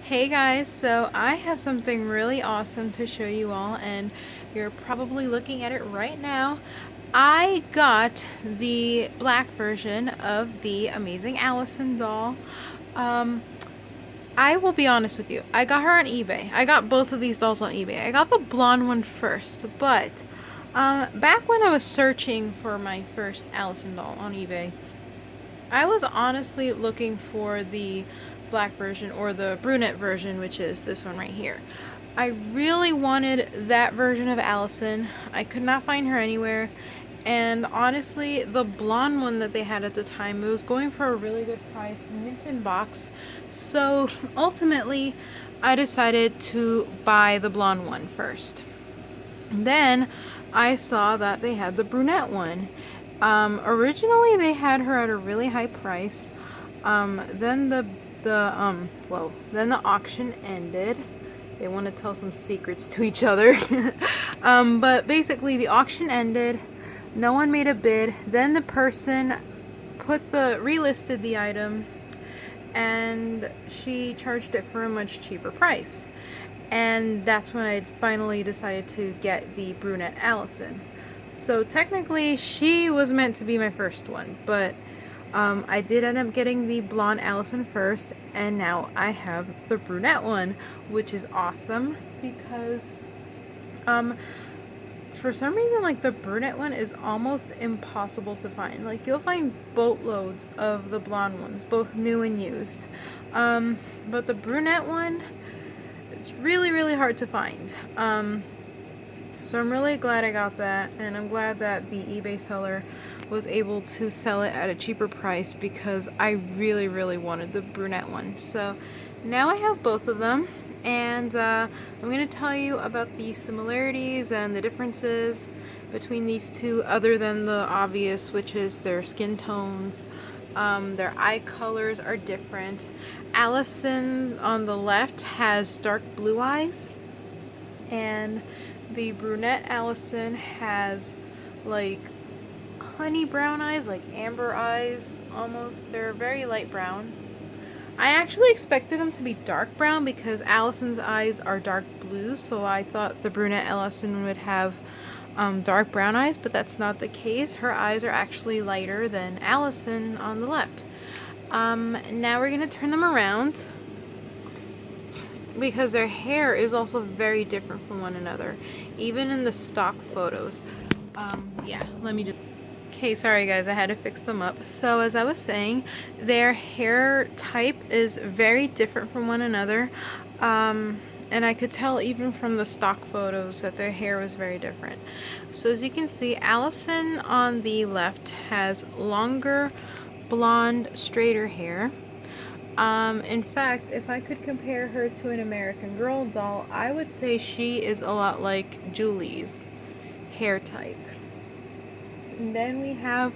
Hey guys, so I have something really awesome to show you all, and you're probably looking at it right now. I got the black version of the amazing Allison doll. Um, I will be honest with you, I got her on eBay. I got both of these dolls on eBay. I got the blonde one first, but back when I was searching for my first Allison doll on eBay, I was honestly looking for the black version or the brunette version, which is this one right here. I really wanted that version of Allison. I could not find her anywhere. And honestly, the blonde one that they had at the time, it was going for a really good price, mint in box. So ultimately, I decided to buy the blonde one first. Then I saw that they had the brunette one. Originally they had her at a really high price. Then then the auction ended. They want to tell some secrets to each other. But basically the auction ended. No one made a bid. Then the person relisted the item, and she charged it for a much cheaper price. And that's when I finally decided to get the brunette Allison. So technically, she was meant to be my first one, but I did end up getting the blonde Allison first, and now I have the brunette one, which is awesome because um, for some reason, like, the brunette one is almost impossible to find. Like, you'll find boatloads of the blonde ones, both new and used. But the brunette one, it's really, really hard to find. So I'm really glad I got that, and I'm glad that the eBay seller was able to sell it at a cheaper price because I really, really wanted the brunette one. So now I have both of them, and I'm going to tell you about the similarities and the differences between these two, other than the obvious, which is their skin tones. Their eye colors are different. Allison on the left has dark blue eyes, and the brunette Allison has like honey brown eyes, like amber eyes almost. They're very light brown. I actually expected them to be dark brown because Allison's eyes are dark blue, so I thought the brunette Allison would have dark brown eyes, but that's not the case. Her eyes are actually lighter than Allison on the left. Now we're going to turn them around because their hair is also very different from one another, even in the stock photos. Yeah, let me just... Okay, sorry guys, I had to fix them up. So as I was saying, their hair type is very different from one another. And I could tell even from the stock photos that their hair was very different. So as you can see, Allison on the left has longer, blonde, straighter hair. In fact, if I could compare her to an American Girl doll, I would say she is a lot like Julie's hair type. And then we have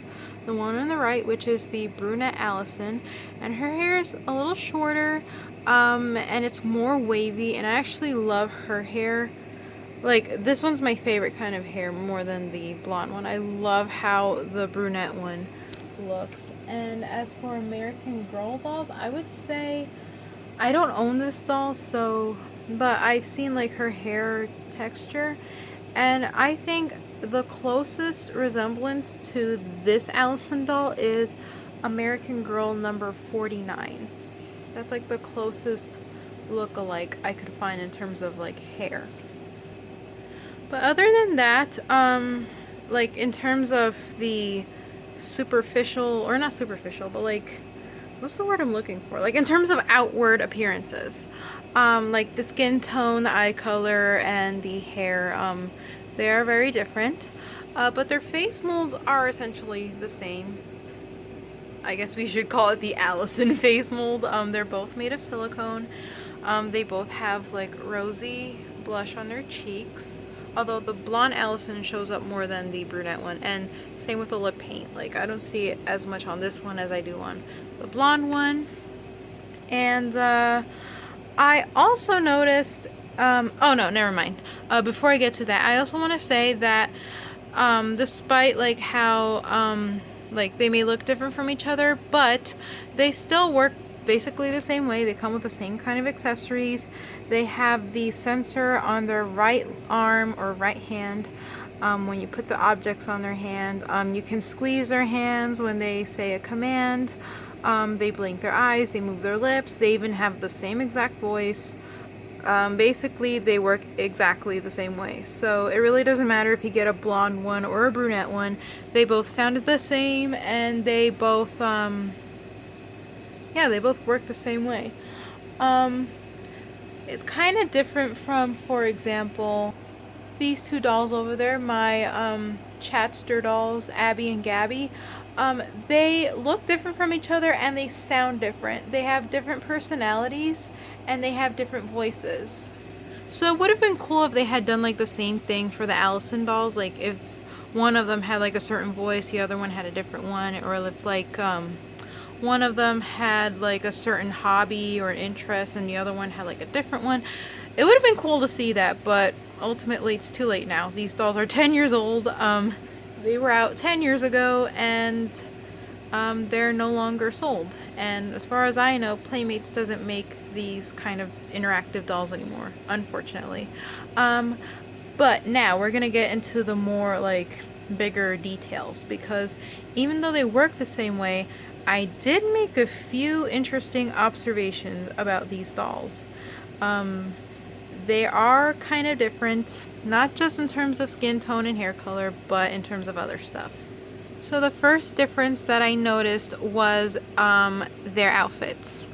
the one on the right, which is the brunette Allison, and her hair is a little shorter, and it's more wavy, and I actually love her hair. Like, this one's my favorite kind of hair more than the blonde one. I love how the brunette one looks. And as for American Girl dolls, I would say I don't own this doll, but I've seen like her hair texture, and I think the closest resemblance to this Allison doll is American Girl number 49. That's like the closest look-alike I could find in terms of like hair. But other than that, like in terms of the superficial, or not superficial, but like, what's the word I'm looking for? Like in terms of outward appearances, like the skin tone, the eye color, and the hair, they are very different. But their face molds are essentially the same. I guess we should call it the Allison face mold. They're both made of silicone. They both have like rosy blush on their cheeks, although the blonde Allison shows up more than the brunette one, and same with the lip paint. Like, I don't see it as much on this one as I do on the blonde one. And I also noticed, oh no, never mind. Before I get to that, I also want to say that despite like how like they may look different from each other, but they still work basically the same way. They come with the same kind of accessories. They have the sensor on their right arm or right hand. When you put the objects on their hand, you can squeeze their hands when they say a command. They blink their eyes, they move their lips, they even have the same exact voice. Basically, they work exactly the same way. So it really doesn't matter if you get a blonde one or a brunette one. They both sounded the same, and they both, yeah, they both work the same way. It's kind of different from, for example, these two dolls over there, my Chatster dolls, Abby and Gabby. They look different from each other and they sound different. They have different personalities and they have different voices. So it would have been cool if they had done like the same thing for the Allison dolls, like if one of them had like a certain voice, the other one had a different one, or if like one of them had like a certain hobby or interest and the other one had like a different one. It would have been cool to see that, but ultimately it's too late now. These dolls are 10 years old. They were out 10 years ago and they're no longer sold. And as far as I know, Playmates doesn't make these kind of interactive dolls anymore, unfortunately. But now we're gonna get into the more like bigger details, because even though they work the same way, I did make a few interesting observations about these dolls. They are kind of different, not just in terms of skin tone and hair color, but in terms of other stuff. So the first difference that I noticed was their outfits.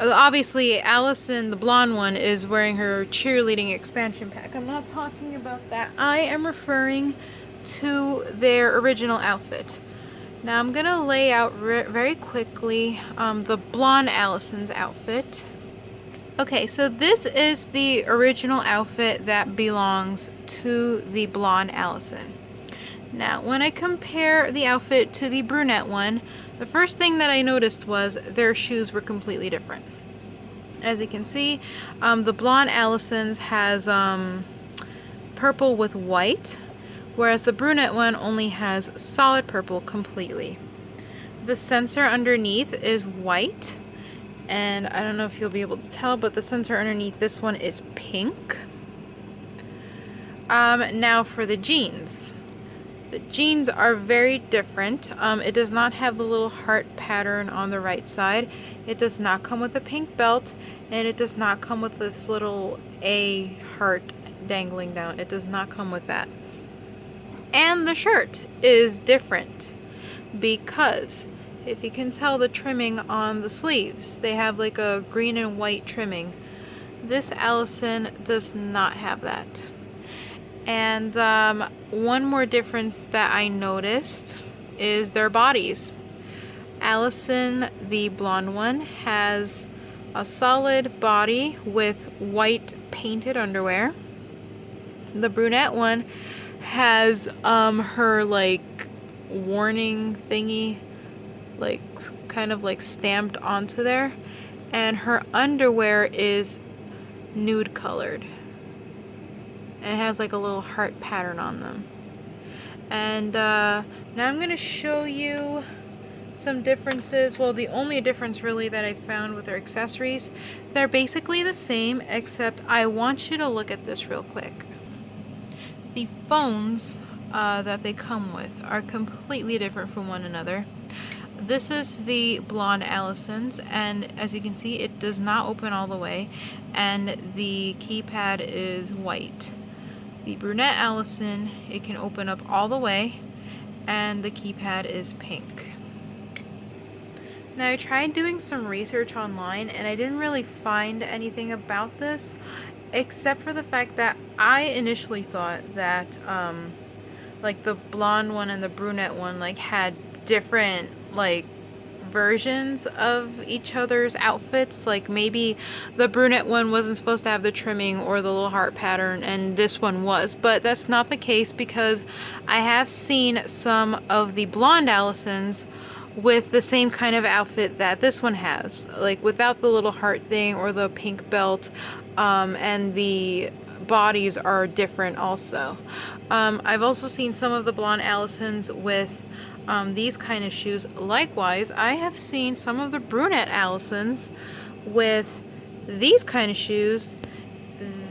Obviously, Allison, the blonde one, is wearing her cheerleading expansion pack. I'm not talking about that. I am referring to their original outfit. Now I'm going to lay out very quickly the blonde Allison's outfit. Okay, so this is the original outfit that belongs to the blonde Allison. Now, when I compare the outfit to the brunette one, the first thing that I noticed was their shoes were completely different. As you can see, the blonde Allison's has purple with white, whereas the brunette one only has solid purple completely. The sensor underneath is white, and I don't know if you'll be able to tell, but the sensor underneath this one is pink. Now for the jeans. The jeans are very different. It does not have the little heart pattern on the right side. It does not come with a pink belt, and it does not come with this little A heart dangling down. It does not come with that. And the shirt is different because if you can tell the trimming on the sleeves, they have like a green and white trimming. This Allison does not have that. And one more difference that I noticed is their bodies. Allison, the blonde one, has a solid body with white painted underwear. The brunette one has her like warning thingy like kind of like stamped onto there, and her underwear is nude colored and it has like a little heart pattern on them. And now I'm going to show you some differences. Well, the only difference really that I found with their accessories, they're basically the same, except I want you to look at this real quick. The phones that they come with are completely different from one another. This is the blonde Allison's, and as you can see, it does not open all the way, and the keypad is white. The brunette Allison, it can open up all the way, and the keypad is pink. Now, I tried doing some research online, and I didn't really find anything about this, except for the fact that I initially thought that like the blonde one and the brunette one like had different like versions of each other's outfits. Like maybe the brunette one wasn't supposed to have the trimming or the little heart pattern and this one was, but that's not the case, because I have seen some of the blonde Allisons with the same kind of outfit that this one has, like without the little heart thing or the pink belt, and the bodies are different also. I've also seen some of the blonde Allisons with these kind of shoes. Likewise, I have seen some of the brunette Allisons with these kind of shoes,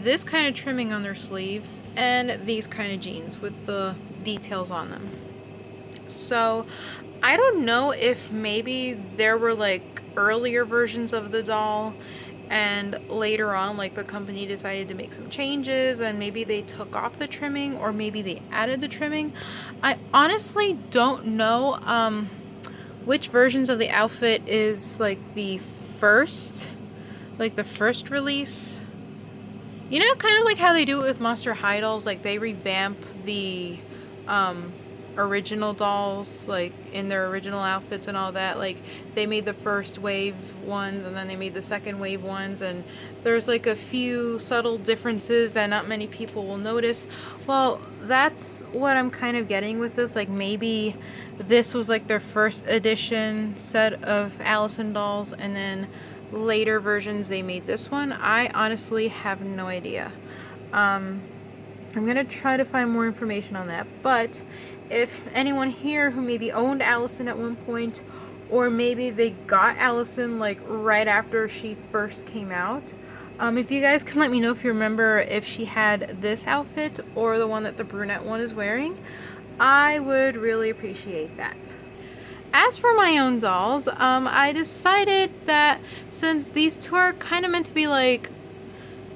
this kind of trimming on their sleeves, and these kind of jeans with the details on them. So I don't know if maybe there were like earlier versions of the doll and later on like the company decided to make some changes and maybe they took off the trimming or maybe they added the trimming. I honestly don't know which versions of the outfit is like the first release. You know, kind of like how they do it with Monster High dolls, like they revamp the original dolls, like in their original outfits and all that. Like they made the first wave ones and then they made the second wave ones, and there's like a few subtle differences that not many people will notice. Well, that's what I'm kind of getting with this. Like maybe this was like their first edition set of Allison dolls and then later versions they made this one. I honestly have no idea. I'm gonna try to find more information on that, but if anyone here who maybe owned Allison at one point, or maybe they got Allison like right after she first came out, if you guys can let me know if you remember if she had this outfit or the one that the brunette one is wearing, I would really appreciate that. As for my own dolls, I decided that since these two are kind of meant to be like,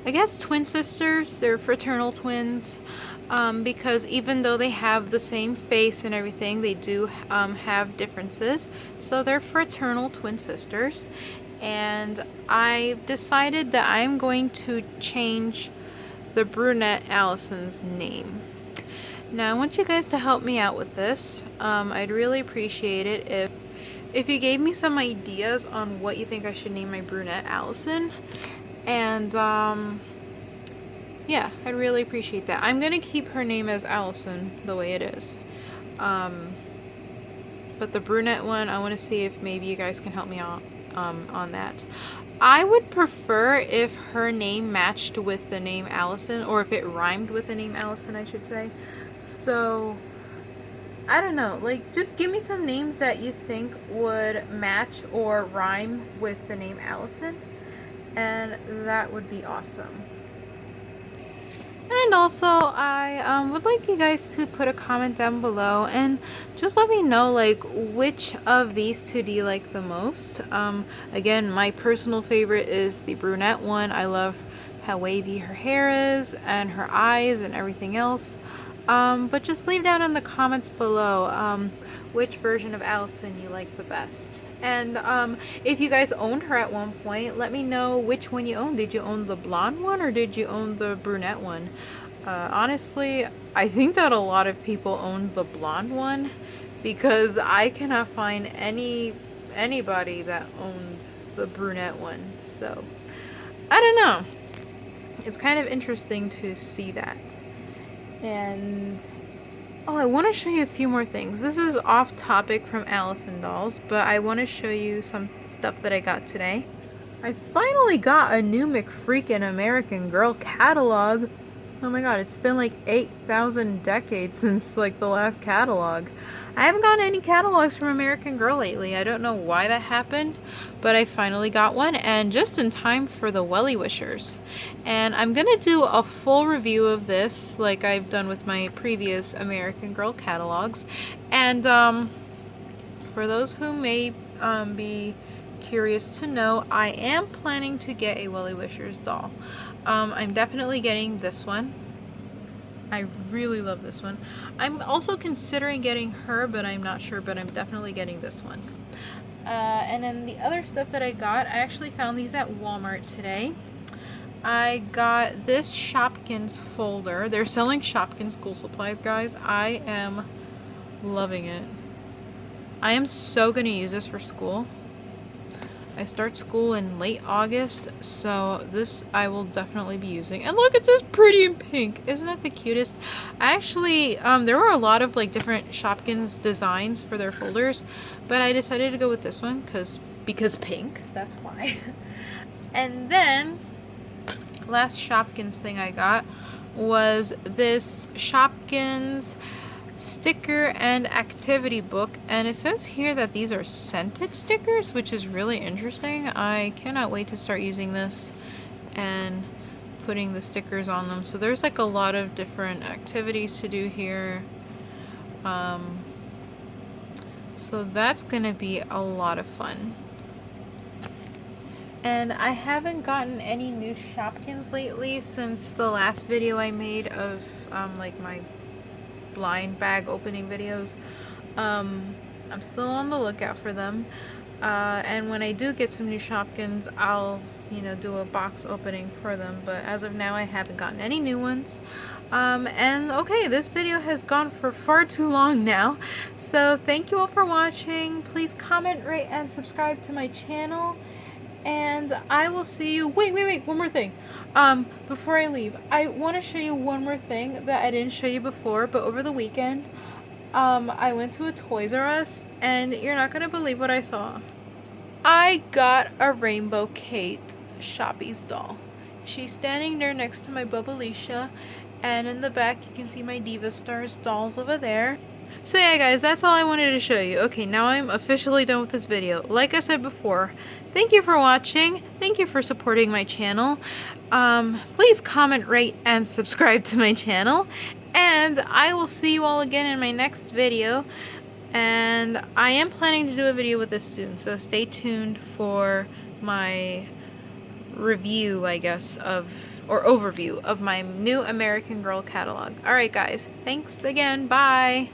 I guess, twin sisters, they're fraternal twins, because even though they have the same face and everything, they do have differences. So they're fraternal twin sisters, and I've decided that I'm going to change the brunette Allison's name. Now I want you guys to help me out with this. I'd really appreciate it if you gave me some ideas on what you think I should name my brunette Allison. And yeah, I'd really appreciate that. I'm gonna keep her name as Allison the way it is. But the brunette one, I want to see if maybe you guys can help me out on that. I would prefer if her name matched with the name Allison, or if it rhymed with the name Allison, I should say. So, I don't know, like, just give me some names that you think would match or rhyme with the name Allison, and that would be awesome. And also, I would like you guys to put a comment down below and just let me know, like, which of these two do you like the most. Again, my personal favorite is the brunette one. I love how wavy her hair is and her eyes and everything else. But just leave down in the comments below which version of Allison you like the best. And if you guys owned her at one point, let me know which one you owned. Did you own the blonde one or did you own the brunette one? Honestly, I think that a lot of people owned the blonde one because I cannot find anybody that owned the brunette one. So, I don't know. It's kind of interesting to see that. And oh, I want to show you a few more things. This is off topic from Allison dolls, but I want to show you some stuff that I got today. I finally got a new McFreakin' American Girl catalog. Oh my god, it's been like 8,000 decades since like the last catalog. I haven't gotten any catalogs from American Girl lately. I don't know why that happened, but I finally got one, and just in time for the Welly Wishers. And I'm gonna do a full review of this like I've done with my previous American Girl catalogs. And for those who may be curious to know, I am planning to get a Welly Wishers doll. I'm definitely getting this one. I really love this one. I'm also considering getting her, but I'm not sure, but I'm definitely getting this one. And then the other stuff that I got, I actually found these at Walmart today. I got this Shopkins folder. They're selling Shopkins school supplies, guys. I am loving it. I am so gonna use this for school. I start school in late August, so this I will definitely be using. And look, it says pretty in pink. Isn't that the cutest? I actually, there were a lot of like different Shopkins designs for their folders, but I decided to go with this one because pink, that's why. And then, last Shopkins thing I got was this Shopkins sticker and activity book, and it says here that these are scented stickers, which is really interesting. I cannot wait to start using this and putting the stickers on them. So there's like a lot of different activities to do here. So that's gonna be a lot of fun. And I haven't gotten any new Shopkins lately since the last video I made of like my blind bag opening videos. I'm still on the lookout for them. And when I do get some new Shopkins, I'll, you know, do a box opening for them. But as of now, I haven't gotten any new ones. And okay, this video has gone for far too long now. So thank you all for watching. Please comment, rate, and subscribe to my channel. And I will see you. Wait, one more thing. Before I leave, I want to show you one more thing that I didn't show you before, but over the weekend, I went to a Toys R Us, and you're not gonna believe what I saw. I got a Rainbow Kate Shoppy's doll. She's standing there next to my Bubbleisha, and in the back you can see my Diva Stars dolls over there. So yeah guys, that's all I wanted to show you. Okay, now I'm officially done with this video. Like I said before, thank you for watching. Thank you for supporting my channel. Please comment, rate, and subscribe to my channel. And I will see you all again in my next video. And I am planning to do a video with this soon, so stay tuned for my review, I guess, or overview of my new American Girl catalog. Alright guys, thanks again, bye!